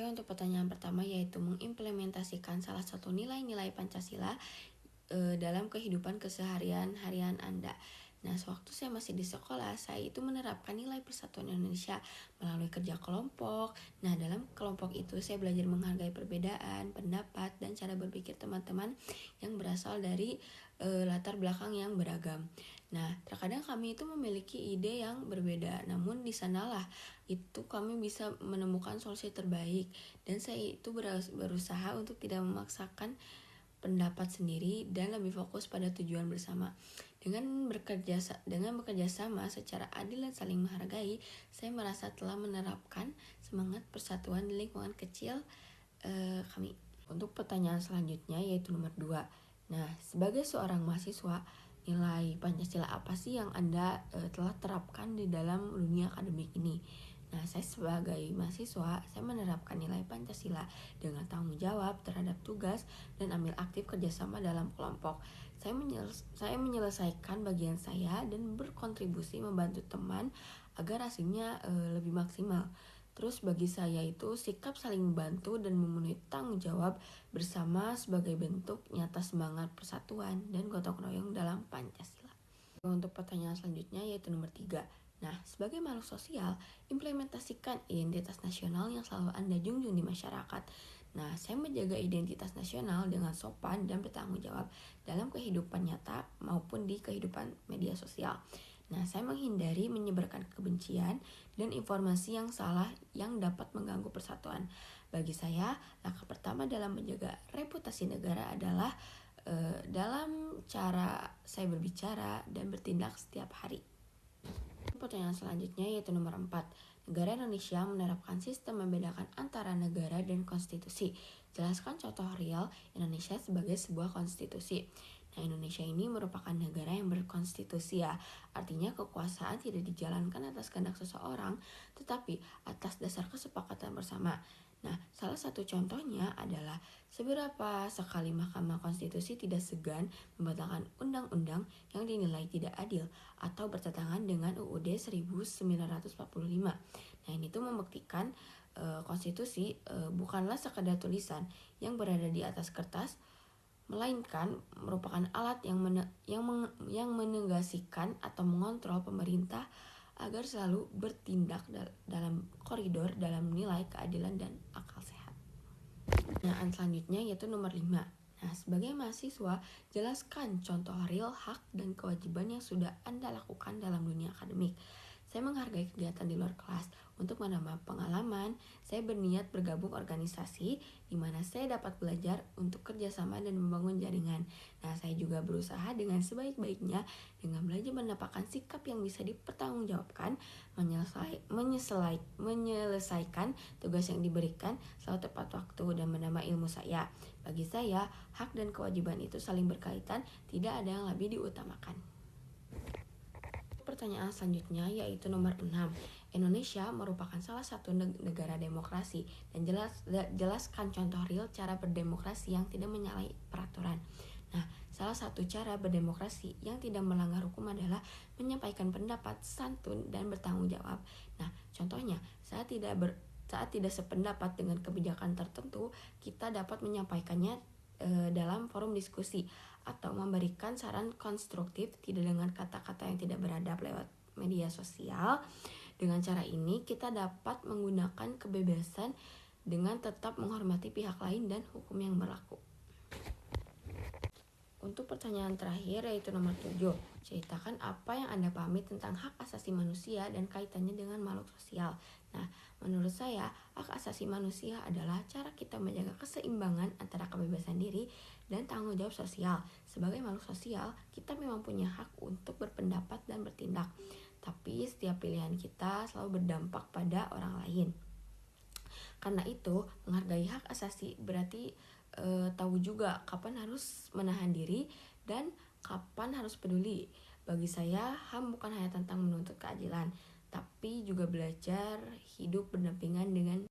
Oke, untuk pertanyaan pertama yaitu mengimplementasikan salah satu nilai-nilai Pancasila dalam kehidupan keseharian harian Anda. Nah, sewaktu saya masih di sekolah, saya itu menerapkan nilai persatuan Indonesia melalui kerja kelompok. Nah, dalam kelompok itu saya belajar menghargai perbedaan, pendapat, dan cara berpikir teman-teman yang berasal dari latar belakang yang beragam. Nah, terkadang kami itu memiliki ide yang berbeda, namun di sanalah itu kami bisa menemukan solusi terbaik. Dan saya itu berusaha untuk tidak memaksakan pendapat sendiri dan lebih fokus pada tujuan bersama. Dengan bekerja sama secara adil dan saling menghargai, saya merasa telah menerapkan semangat persatuan di lingkungan kecil kami. Untuk pertanyaan selanjutnya yaitu nomor 2. Nah, sebagai seorang mahasiswa, nilai Pancasila apa sih yang Anda telah terapkan di dalam dunia akademik ini? Nah, saya sebagai mahasiswa, saya menerapkan nilai Pancasila dengan tanggung jawab terhadap tugas dan ambil aktif kerjasama dalam kelompok. Saya menyelesaikan bagian saya dan berkontribusi membantu teman agar hasilnya lebih maksimal. Terus bagi saya itu sikap saling membantu dan memenuhi tanggung jawab bersama sebagai bentuk nyata semangat persatuan dan gotong royong dalam Pancasila. Untuk pertanyaan selanjutnya yaitu nomor 3. Nah, sebagai makhluk sosial, implementasikan identitas nasional yang selalu Anda junjung di masyarakat. Nah, saya menjaga identitas nasional dengan sopan dan bertanggung jawab dalam kehidupan nyata maupun di kehidupan media sosial. Nah, saya menghindari menyebarkan kebencian dan informasi yang salah yang dapat mengganggu persatuan. Bagi saya, langkah pertama dalam menjaga reputasi negara adalah dalam cara saya berbicara dan bertindak setiap hari. Pertanyaan selanjutnya yaitu nomor 4. Negara Indonesia menerapkan sistem membedakan antara negara dan konstitusi. Jelaskan contoh real Indonesia sebagai sebuah konstitusi. Nah, Indonesia ini merupakan negara yang berkonstitusi ya. Artinya kekuasaan tidak dijalankan atas kehendak seseorang, tetapi atas dasar kesepakatan bersama. Nah, salah satu contohnya adalah seberapa sekali Mahkamah Konstitusi tidak segan membatalkan undang-undang yang dinilai tidak adil atau bertentangan dengan UUD 1945. Nah, ini tuh membuktikan konstitusi bukanlah sekadar tulisan yang berada di atas kertas, melainkan merupakan alat yang menegasikan atau mengontrol pemerintah agar selalu bertindak dalam koridor dalam nilai keadilan dan akal sehat. Nah, selanjutnya yaitu nomor 5. Nah, sebagai mahasiswa, jelaskan contoh real hak dan kewajiban yang sudah Anda lakukan dalam dunia akademik. Saya menghargai kegiatan di luar kelas. Untuk menambah pengalaman, saya berniat bergabung organisasi di mana saya dapat belajar untuk kerjasama dan membangun jaringan. Nah, saya juga berusaha dengan sebaik-baiknya dengan belajar mendapatkan sikap yang bisa dipertanggungjawabkan, menyelesaikan tugas yang diberikan selalu tepat waktu dan menambah ilmu saya. Bagi saya, hak dan kewajiban itu saling berkaitan, tidak ada yang lebih diutamakan. Pertanyaan selanjutnya yaitu nomor 6. Indonesia merupakan salah satu negara demokrasi dan jelaskan contoh real cara berdemokrasi yang tidak menyalahi peraturan. Nah, salah satu cara berdemokrasi yang tidak melanggar hukum adalah menyampaikan pendapat santun dan bertanggung jawab. Nah, contohnya saat tidak sependapat dengan kebijakan tertentu, kita dapat menyampaikannya dalam forum diskusi atau memberikan saran konstruktif tidak dengan kata-kata yang tidak beradab lewat media sosial. Dengan cara ini kita dapat menggunakan kebebasan dengan tetap menghormati pihak lain dan hukum yang berlaku. Untuk pertanyaan terakhir yaitu nomor 7. Ceritakan apa yang Anda pahami tentang hak asasi manusia dan kaitannya dengan makhluk sosial. Nah, menurut saya, hak asasi manusia adalah cara kita menjaga keseimbangan antara kebebasan diri dan tanggung jawab sosial. Sebagai makhluk sosial, kita memang punya hak untuk berpendapat dan bertindak. Tapi setiap pilihan kita selalu berdampak pada orang lain. Karena itu, menghargai hak asasi berarti tahu juga kapan harus menahan diri dan kapan harus peduli. Bagi saya, HAM bukan hanya tentang menuntut keadilan, tapi juga belajar hidup berdampingan dengan